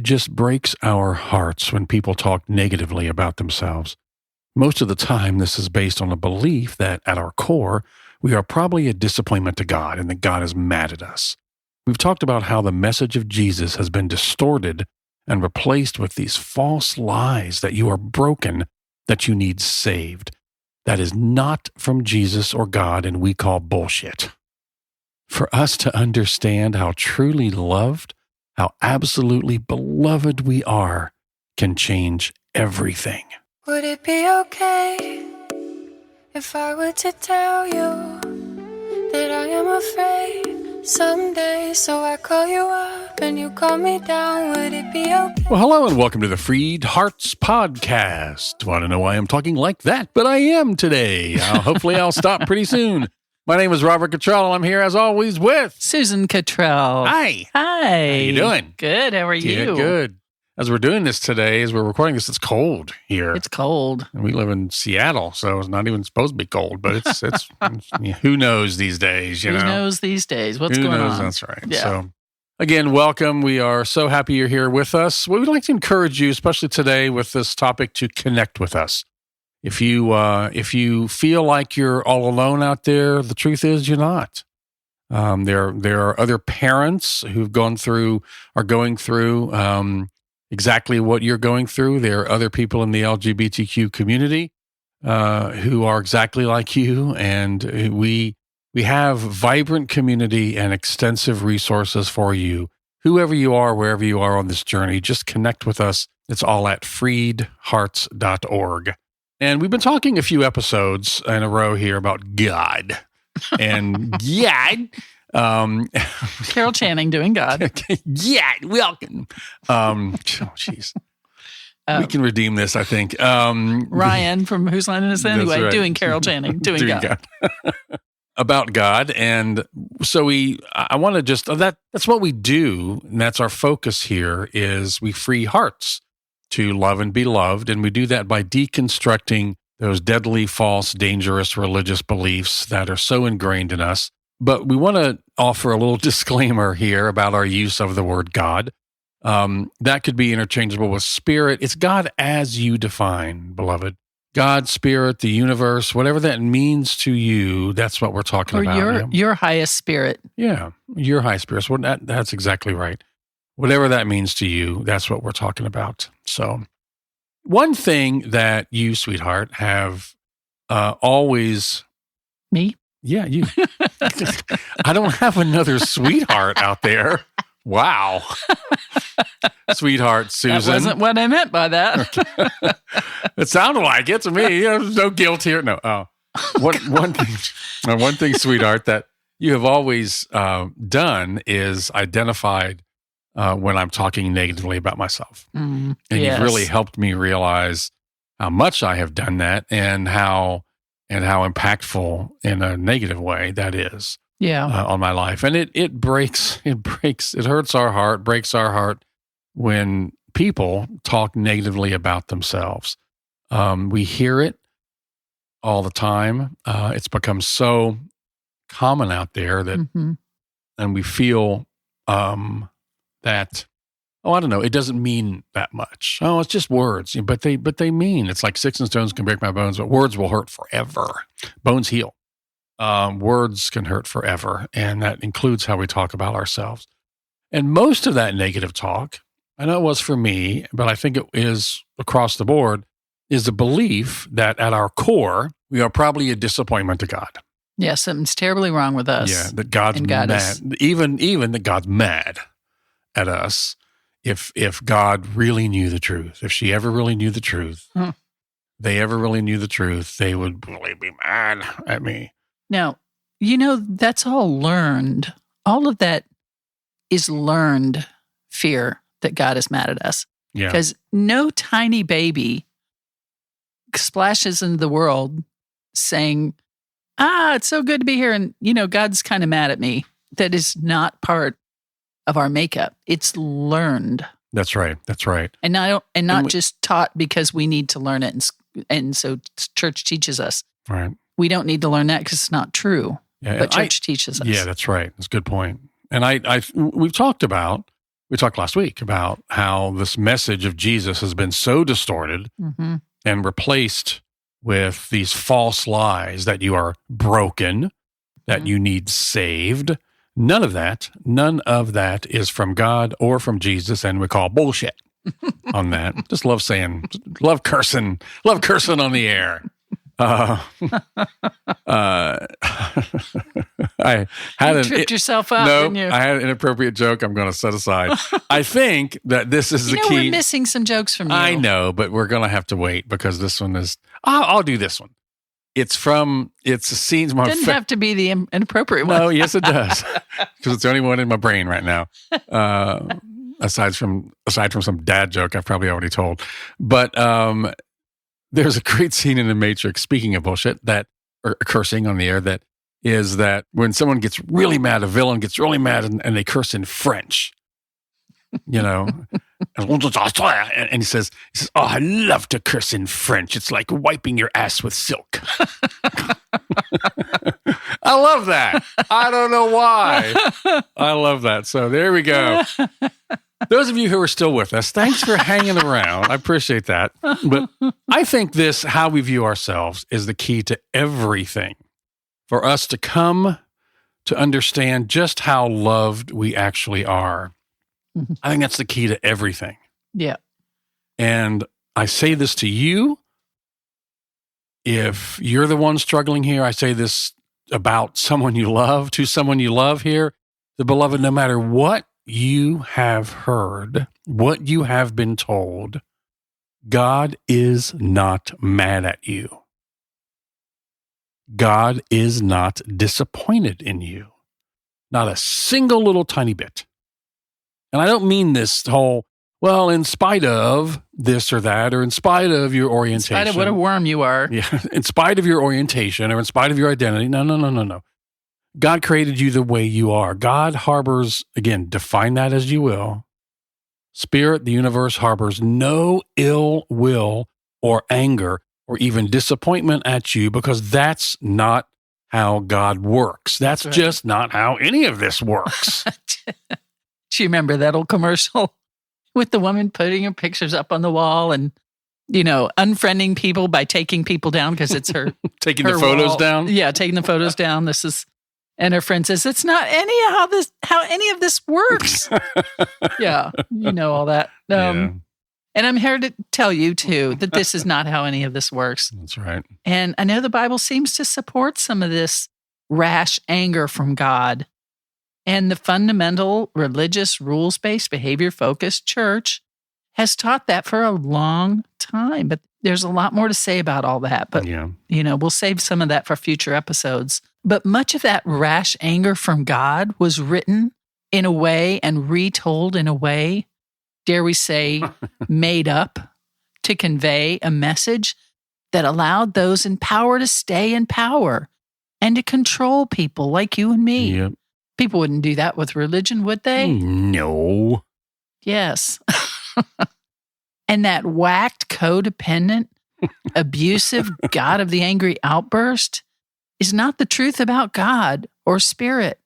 It just breaks our hearts when people talk negatively about themselves. Most of the time, this is based on a belief that at our core, we are probably a disappointment to God and that God is mad at us. We've talked about how the message of Jesus has been distorted and replaced with these false lies that you are broken, that you need saved. That is not from Jesus or God, and we call bullshit. For us to understand how truly loved, how absolutely beloved we are, can change everything. Would it be okay if I were to tell you that I am afraid someday, so I call you up and you call me down? Would it be okay? Well, hello and welcome to the FreedHearts podcast. Want to know why I'm talking like that? But I am today. Hopefully I'll stop pretty soon. My name is Robert Cottrell, and I'm here as always with Susan Cottrell. Hi. Hi. How you doing? Good. How are you? Good. As we're doing this today, as we're recording this, it's cold here. It's cold. And we live in Seattle, so it's not even supposed to be cold, but it's who knows these days, you know? Who knows these days? What's who going knows? on? That's right. Yeah. So, again, welcome. We are so happy you're here with us. We would like to encourage you, especially today with this topic, to connect with us. If you feel like you're all alone out there, the truth is you're not. There are other parents who've are going through exactly what you're going through. There are other people in the LGBTQ community who are exactly like you, and we have vibrant community and extensive resources for you. Whoever you are, wherever you are on this journey, just connect with us. It's all at freedhearts.org. And we've been talking a few episodes in a row here about God and God. Carol Channing doing God. Yeah, welcome. Jeez. We can redeem this, I think. Ryan from Whose Line Is It Anyway, right. doing Carol Channing, doing God. About God. And so I want to just, that's what we do. And that's our focus here is we free hearts to love and be loved. And we do that by deconstructing those deadly, false, dangerous religious beliefs that are so ingrained in us. But we want to offer a little disclaimer here about our use of the word God. That could be interchangeable with spirit. It's God as you define, beloved. God, spirit, the universe, whatever that means to you, that's what we're talking Or about. your highest spirit. Yeah, your high spirits. Well, that's exactly right. Whatever that means to you, that's what we're talking about. So one thing that you, sweetheart, have always... Me? Yeah, you. I don't have another sweetheart out there. Wow. Sweetheart, Susan. That wasn't what I meant by that. It sounded like it to me. There's no guilt here. No. One thing, sweetheart, that you have always done is identified when I'm talking negatively about myself. And yes. You've really helped me realize how much I have done that and how impactful in a negative way that is on my life. And it hurts our heart, breaks our heart when people talk negatively about themselves. We hear it all the time. It's become so common out there that, and we feel that, I don't know, it doesn't mean that much. Oh, it's just words, but they mean. It's like sticks and stones can break my bones, but words will hurt forever. Bones heal. Words can hurt forever, and that includes how we talk about ourselves. And most of that negative talk, I know it was for me, but I think it is across the board, is the belief that at our core, we are probably a disappointment to God. Yeah, something's terribly wrong with us. Yeah, that God's mad. Even that God's mad at us. If God really knew the truth, if she ever really knew the truth, they ever really knew the truth, they would really be mad at me. Now, that's all learned. All of that is learned fear that God is mad at us. Yeah. Because no tiny baby splashes into the world saying, it's so good to be here. And, God's kind of mad at me. That is not part of our makeup. It's learned. That's right. And not just taught because we need to learn it. And so church teaches us. Right. We don't need to learn that because it's not true. Yeah, but church teaches us. Yeah, that's right. That's a good point. And we've talked about we talked last week about how this message of Jesus has been so distorted and replaced with these false lies that you are broken, that you need saved. None of that is from God or from Jesus, and we call bullshit on that. Just love cursing on the air. I had you tripped yourself up, didn't you? I had an inappropriate joke I'm going to set aside. I think that this is the key. We're missing some jokes from you. I know, but we're going to have to wait because this one is, I'll do this one. It's a scene. Doesn't have to be the inappropriate one. No, yes, it does. Because it's the only one in my brain right now. Aside from some dad joke I've probably already told. But there's a great scene in The Matrix, speaking of bullshit, or cursing on the air, that is that when someone gets really mad, a villain gets really mad and they curse in French, and he says, "Oh, I love to curse in French. It's like wiping your ass with silk." I love that. I don't know why. I love that. So there we go. Those of you who are still with us, thanks for hanging around. I appreciate that. But I think how we view ourselves is the key to everything. For us to come to understand just how loved we actually are. I think that's the key to everything. Yeah. And I say this to you. If you're the one struggling here, I say this about someone you love, to someone you love here. The beloved, no matter what you have heard, what you have been told, God is not mad at you. God is not disappointed in you. Not a single little tiny bit. And I don't mean this whole, well, in spite of this or that, or in spite of your orientation. In spite of what a worm you are. Yeah, in spite of your orientation or in spite of your identity. No. God created you the way you are. God harbors, again, define that as you will. Spirit, the universe, harbors no ill will or anger or even disappointment at you, because that's not how God works. That's right. Just not how any of this works. Do you remember that old commercial with the woman putting her pictures up on the wall and, unfriending people by taking people down because it's her taking the photos down? Yeah, taking the photos down. And her friend says, "It's not how any of this works." Yeah, all that. Yeah. And I'm here to tell you, too, that this is not how any of this works. That's right. And I know the Bible seems to support some of this rash anger from God. And the fundamental religious rules-based behavior-focused church has taught that for a long time. But there's a lot more to say about all that. But, we'll save some of that for future episodes. But much of that rash anger from God was written in a way and retold in a way, dare we say, made up to convey a message that allowed those in power to stay in power and to control people like you and me. Yep. People wouldn't do that with religion, would they? No. Yes. And that whacked, codependent, abusive God of the angry outburst is not the truth about God or spirit.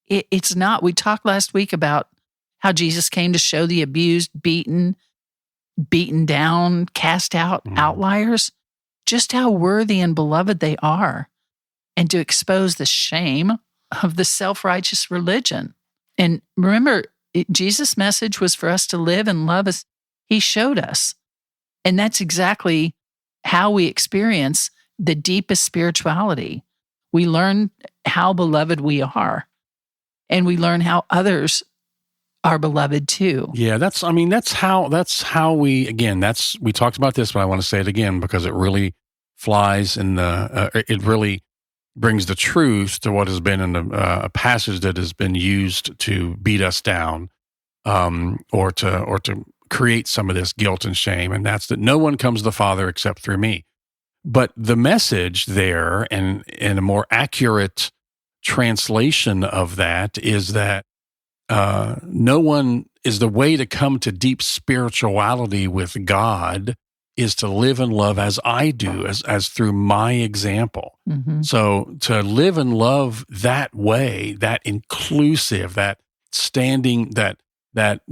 It's not. We talked last week about how Jesus came to show the abused, beaten down, cast out outliers, just how worthy and beloved they are, and to expose the shame of the self-righteous religion. And remember, Jesus' message was for us to live and love as he showed us. And that's exactly how we experience the deepest spirituality. We learn how beloved we are, and we learn how others are beloved too. Yeah, that's how we talked about this, but I want to say it again because it really flies in it really brings the truth to what has been in a passage that has been used to beat us down, or to create some of this guilt and shame, and that's that no one comes to the Father except through me. But the message there, and a more accurate translation of that, is that no one is the way to come to deep spirituality with God is to live and love as I do, as through my example. Mm-hmm. So to live and love that way, that inclusive, that standing, that that,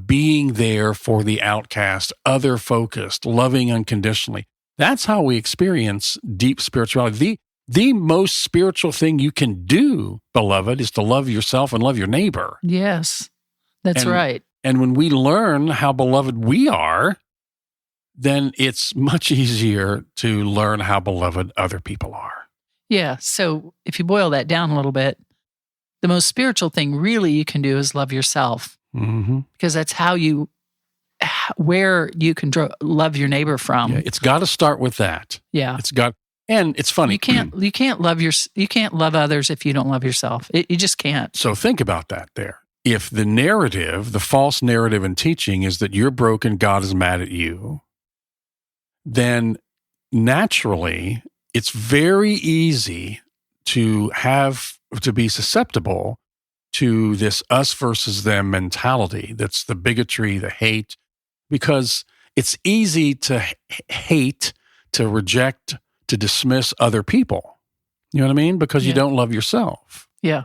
being there for the outcast, other focused, loving unconditionally. That's how we experience deep spirituality. The most spiritual thing you can do, beloved, is to love yourself and love your neighbor. Yes, that's right. And when we learn how beloved we are, then it's much easier to learn how beloved other people are. Yeah. So if you boil that down a little bit, the most spiritual thing really you can do is love yourself, because that's where you can love your neighbor from. Yeah, it's got to start with that. Yeah. And it's funny. You can't love others if you don't love yourself. You just can't. So think about that there. If the narrative, the false narrative and teaching is that you're broken, God is mad at you, then naturally it's very easy to be susceptible to this us versus them mentality. That's the bigotry, the hate, because it's easy to hate, to reject, to dismiss other people. You know what I mean? Because you don't love yourself. Yeah.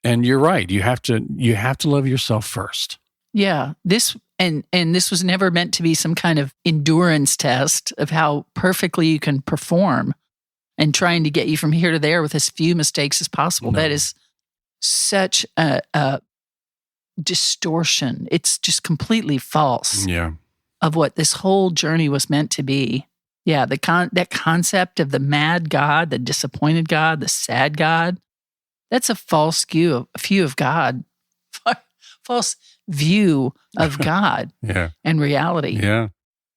And you're right. You have to love yourself first. Yeah. This was never meant to be some kind of endurance test of how perfectly you can perform and trying to get you from here to there with as few mistakes as possible. No. That is such a distortion. It's just completely false. Yeah. Of what this whole journey was meant to be. Yeah, that concept of the mad God, the disappointed God, the sad God, that's a false view of God. False view of God and reality. Yeah.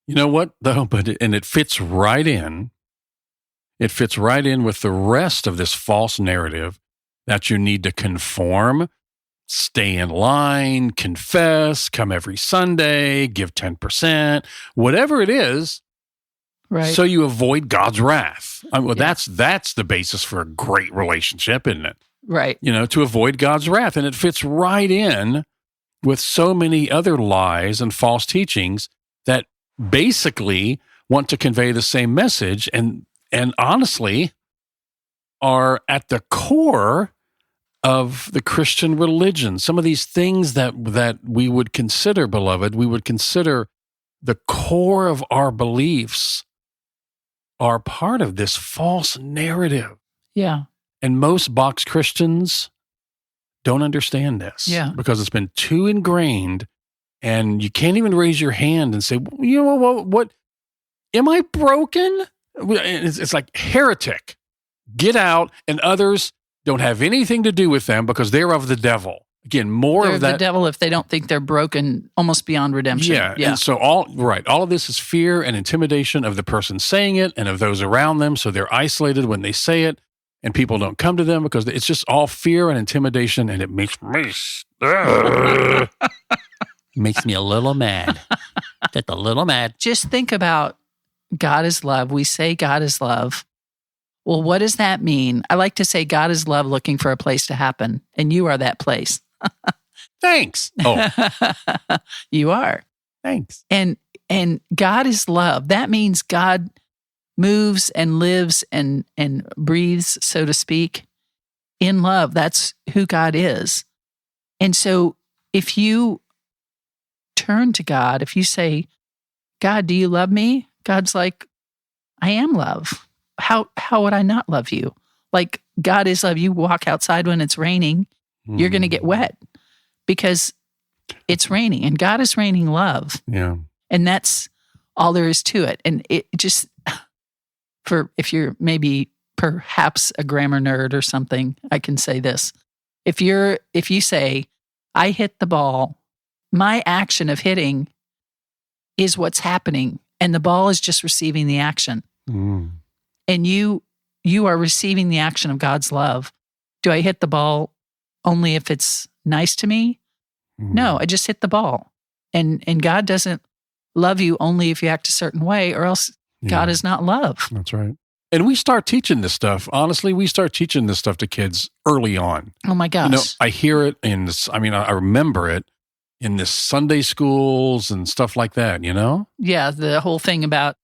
You know what, though? And it fits right in. It fits right in with the rest of this false narrative that you need to conform, stay in line, confess, come every Sunday, give 10%, whatever it is. Right. So you avoid God's wrath. That's the basis for a great relationship, isn't it? Right. To avoid God's wrath. And it fits right in with so many other lies and false teachings that basically want to convey the same message and honestly are at the core of the Christian religion. Some of these things that we would consider, beloved, we would consider the core of our beliefs are part of this false narrative. Yeah. And most box Christians don't understand this. Yeah. Because it's been too ingrained, and you can't even raise your hand and say, what am I broken? It's like heretic. Get out, and others don't have anything to do with them because they're of the devil. Again, they're of that. The devil if they don't think they're broken almost beyond redemption. Yeah. And so all of this is fear and intimidation of the person saying it and of those around them. So they're isolated when they say it, and people don't come to them because it's just all fear and intimidation, and it makes me makes me a little mad. Just a little mad. Just think about God is love. We say God is love. Well, what does that mean? I like to say God is love looking for a place to happen, and you are that place. Thanks. Oh. You are. Thanks. And God is love. That means God moves and lives and breathes, so to speak, in love. That's who God is. And so if you turn to God, if you say, God, do you love me? God's like, I am love. How would I not love you? Like, God is love. You walk outside when it's raining, you're going to get wet because it's raining, and God is raining love. Yeah. And that's all there is to it. And it just, if you're maybe perhaps a grammar nerd or something, I can say this. If you say, I hit the ball, my action of hitting is what's happening, and the ball is just receiving the action. Mm. And you are receiving the action of God's love. Do I hit the ball only if it's nice to me? Mm. No, I just hit the ball. And God doesn't love you only if you act a certain way, or else God is not love. That's right. And we start teaching this stuff. Honestly, we start teaching this stuff to kids early on. Oh my gosh. I hear it I remember it in the Sunday schools and stuff like that, Yeah, the whole thing about,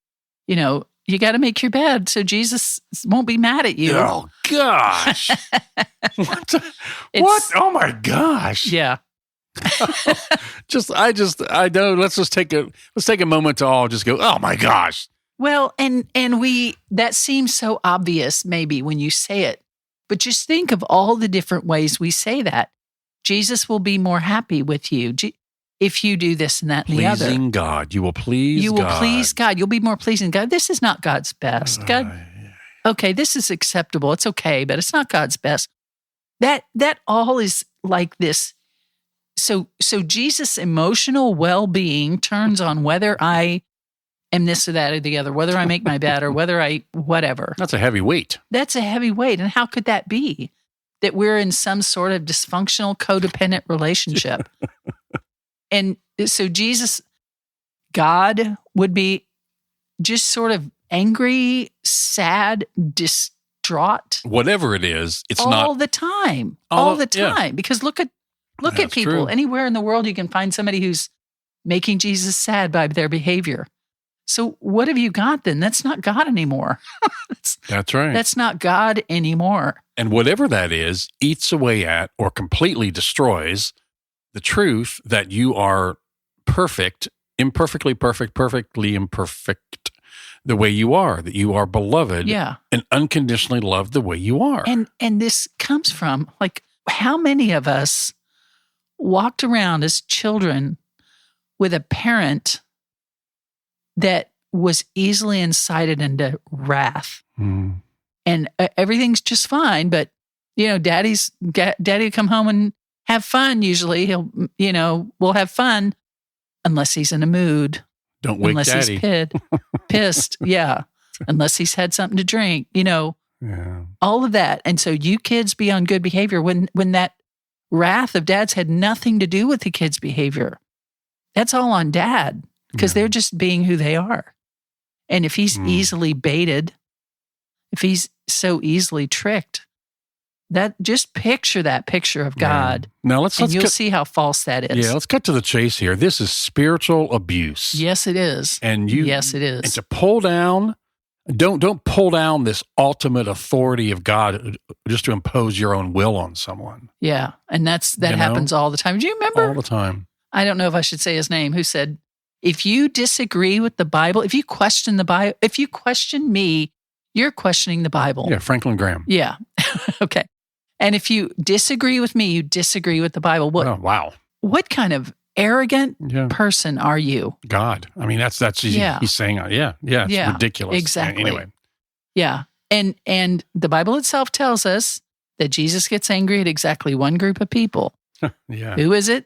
you got to make your bed so Jesus won't be mad at you. Oh, gosh. What? Oh, my gosh. Yeah. I know. Let's take a moment to all just go, oh my gosh. Well, and that seems so obvious maybe when you say it, but just think of all the different ways we say that. Jesus will be more happy with you if you do this and that and the other. Pleasing God. You will please God. You will please God. You'll be more pleasing God. This is not God's best. God, okay, this is acceptable. It's okay, but it's not God's best. That all is like this. So Jesus' emotional well-being turns on whether I am this or that or the other, whether I make my bed or whether I whatever. That's a heavy weight. That's a heavy weight. And how could that be? That we're in some sort of dysfunctional, codependent relationship. And so God would be just sort of angry, sad, distraught. Whatever it is, it's all not. The time. All the time. Yeah. Because look at people. True. Anywhere in the world you can find somebody who's making Jesus sad by their behavior. So what have you got then? That's not God anymore. That's right. That's not God anymore. And whatever that is, eats away at or completely destroys the truth that you are perfect, imperfectly perfect, perfectly imperfect, the way you are, that you are beloved and unconditionally loved the way you are. And this comes from, like, how many of us walked around as children with a parent that was easily incited into wrath. And everything's just fine, but, daddy come home and have fun. Usually we'll have fun unless he's in a mood. Don't wake unless daddy. He's pissed. Yeah. Unless he's had something to drink, all of that. And so you kids be on good behavior when that wrath of dad's had nothing to do with the kid's behavior. That's all on dad. Because they're just being who they are. And if he's easily baited, if he's so easily tricked, just picture that picture of God. Now you'll see how false that is. Yeah, let's cut to the chase here. This is spiritual abuse. Yes, it is. Yes, it is. And to pull down, don't pull down this ultimate authority of God just to impose your own will on someone. Yeah, and that happens all the time. Do you remember? All the time. I don't know if I should say his name, who said, if you disagree with the Bible, if you question the Bible, if you question me, you're questioning the Bible. Yeah, Franklin Graham. Yeah. Okay. And if you disagree with me, you disagree with the Bible. Oh, wow. What kind of arrogant person are you? God. I mean, that's he's saying, it's ridiculous. Exactly. Anyway. Yeah. And the Bible itself tells us that Jesus gets angry at exactly one group of people. Yeah. Who is it?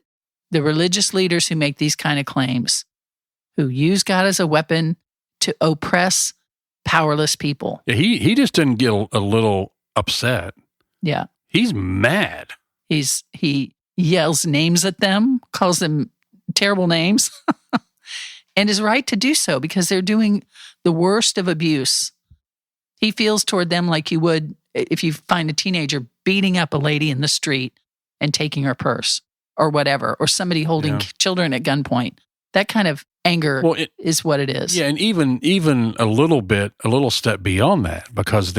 The religious leaders who make these kind of claims, who use God as a weapon to oppress powerless people. Yeah, he just didn't get a little upset. Yeah. He's mad. He yells names at them, calls them terrible names, and is right to do so because they're doing the worst of abuse. He feels toward them like you would if you find a teenager beating up a lady in the street and taking her purse or whatever, or somebody holding children at gunpoint. That kind of anger is what it is. Yeah, and even a little step beyond that, because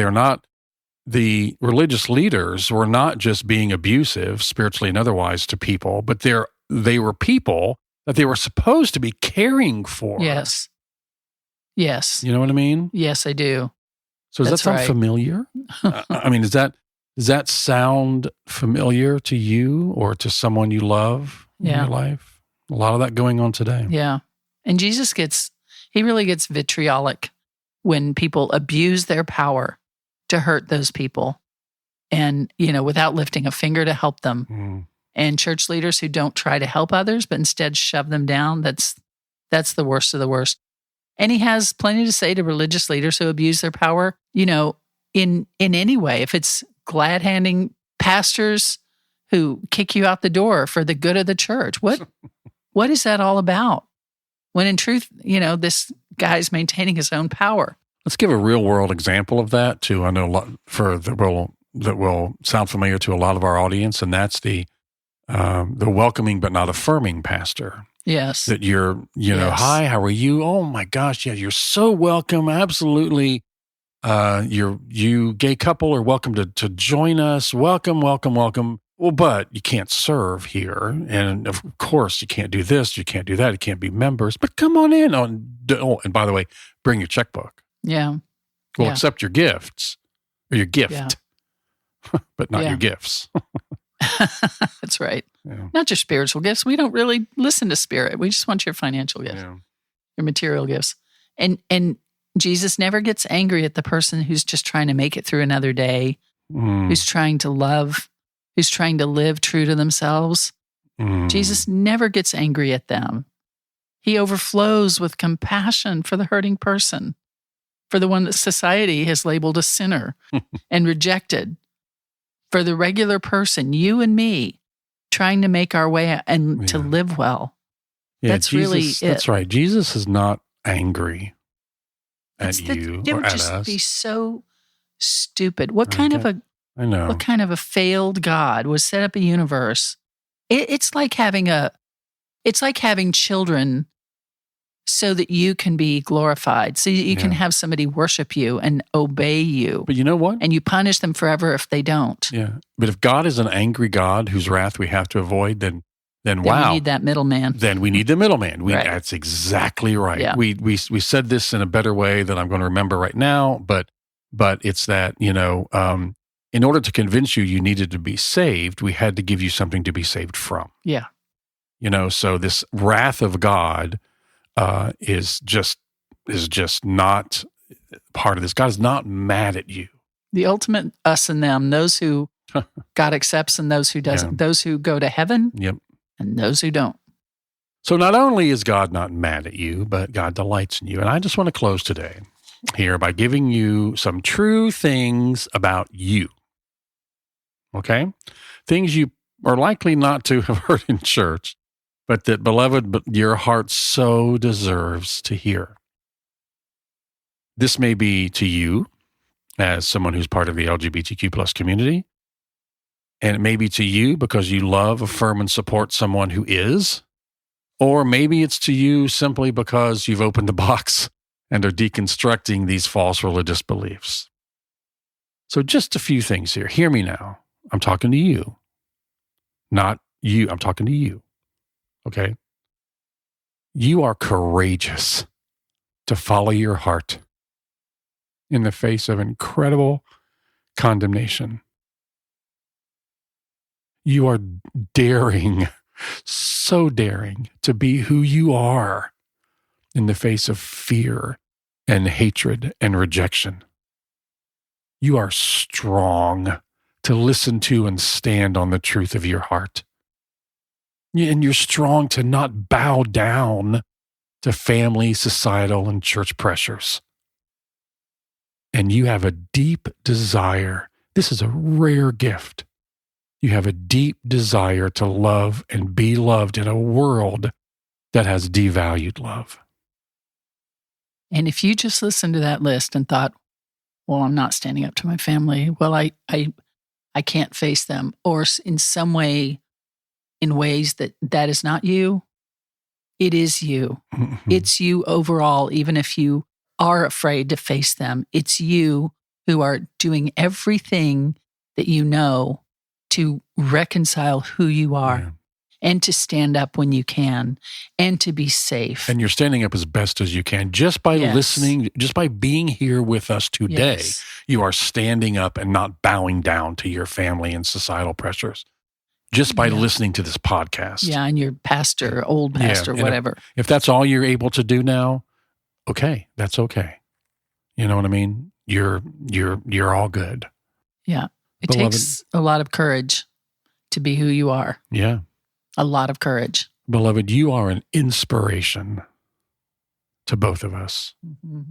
the religious leaders were not just being abusive spiritually and otherwise to people, but they were people that they were supposed to be caring for. Yes. You know what I mean? Yes, I do. So does that sound familiar? I mean, does that sound familiar to you or to someone you love in your life? A lot of that going on today. Yeah. And Jesus really gets vitriolic when people abuse their power to hurt those people and, without lifting a finger to help them. And church leaders who don't try to help others, but instead shove them down, that's the worst of the worst. And he has plenty to say to religious leaders who abuse their power, in any way. If it's glad-handing pastors who kick you out the door for the good of the church, what is that all about? When in truth, this guy's maintaining his own power. Let's give a real world example of that too. I know a lot that will sound familiar to a lot of our audience, and that's the welcoming but not affirming pastor. Yes. That you're, hi, how are you? Oh my gosh, yeah, you're so welcome. Absolutely. You gay couple are welcome to join us. Welcome, welcome, welcome. well, but you can't serve here. And of course, you can't do this. You can't do that. You can't be members. But come on in. And by the way, bring your checkbook. Yeah. We'll accept your gifts or your gift, but not Yeah. your gifts. That's right. Yeah. Not your spiritual gifts. We don't really listen to spirit. We just want your financial gifts, your material gifts. And Jesus never gets angry at the person who's just trying to make it through another day, who's trying to love, who's trying to live true to themselves. Jesus never gets angry at them. He overflows with compassion for the hurting person, for the one that society has labeled a sinner and rejected, for the regular person, you and me, trying to make our way and to live well. Yeah, that's Jesus, really it. That's right. Jesus is not angry at you It or would at just us. be so stupid. What kind of a failed God would set up a universe? It's like having children so that you can be glorified, so you can have somebody worship you and obey you. But you know what? And you punish them forever if they don't. Yeah. But if God is an angry God whose wrath we have to avoid, then wow. We need that middleman. Then we need the middleman. Right. That's exactly right. Yeah. We said this in a better way than I'm going to remember right now, but it's that, in order to convince you needed to be saved, we had to give you something to be saved from. Yeah. So this wrath of God is just not part of this. God is not mad at you. The ultimate us and them, those who God accepts and those who doesn't, those who go to heaven and those who don't. So not only is God not mad at you, but God delights in you. And I just want to close today here by giving you some true things about you. Okay? Things you are likely not to have heard in church, but that, beloved, your heart so deserves to hear. This may be to you as someone who's part of the LGBTQ plus community, and it may be to you because you love, affirm, and support someone who is, or maybe it's to you simply because you've opened the box and are deconstructing these false religious beliefs. So just a few things here. Hear me now. I'm talking to you, not you. I'm talking to you. Okay? You are courageous to follow your heart in the face of incredible condemnation. You are daring, so daring to be who you are in the face of fear and hatred and rejection. You are strong to listen to and stand on the truth of your heart. And you're strong to not bow down to family, societal, and church pressures. And you have a deep desire. This is a rare gift. You have a deep desire to love and be loved in a world that has devalued love. And if you just listened to that list and thought, well, I'm not standing up to my family. Well, I can't face them. Or in some way, in ways that is not you, it is you. Mm-hmm. It's you overall, even if you are afraid to face them. It's you who are doing everything that you know to reconcile who you are and to stand up when you can and to be safe. And you're standing up as best as you can. Just by listening, just by being here with us today, you are standing up and not bowing down to your family and societal pressures. Just by listening to this podcast. Yeah, and your pastor, old pastor, whatever. If that's all you're able to do now, okay, that's okay. You know what I mean? You're all good. Yeah. It takes a lot of courage to be who you are. Yeah. A lot of courage. Beloved, you are an inspiration to both of us. Mm-hmm.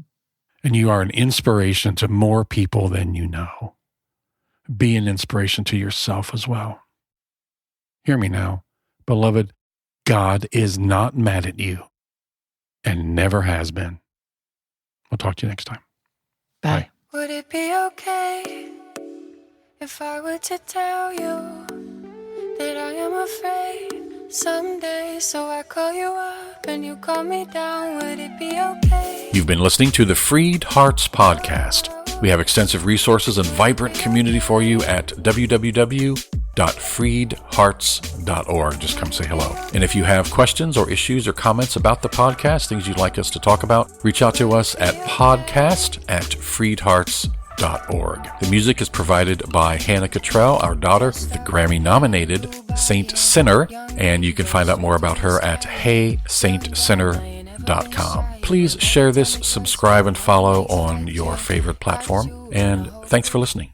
And you are an inspiration to more people than you know. Be an inspiration to yourself as well. Hear me now. Beloved, God is not mad at you and never has been. We'll talk to you next time. Bye. Would it be okay if I were to tell you that I am afraid someday, so I call you up and you call me down? Would it be okay? You've been listening to the FreedHearts podcast. We have extensive resources and vibrant community for you at www.freedhearts.org. www.freedhearts.org. Just come say hello. And if you have questions or issues or comments about the podcast, things you'd like us to talk about, reach out to us at podcast@freedhearts.org. The music is provided by Hannah Cottrell, our daughter, the Grammy-nominated Saint Sinner, and you can find out more about her at heysaintsinner.com. Please share this, subscribe, and follow on your favorite platform, and thanks for listening.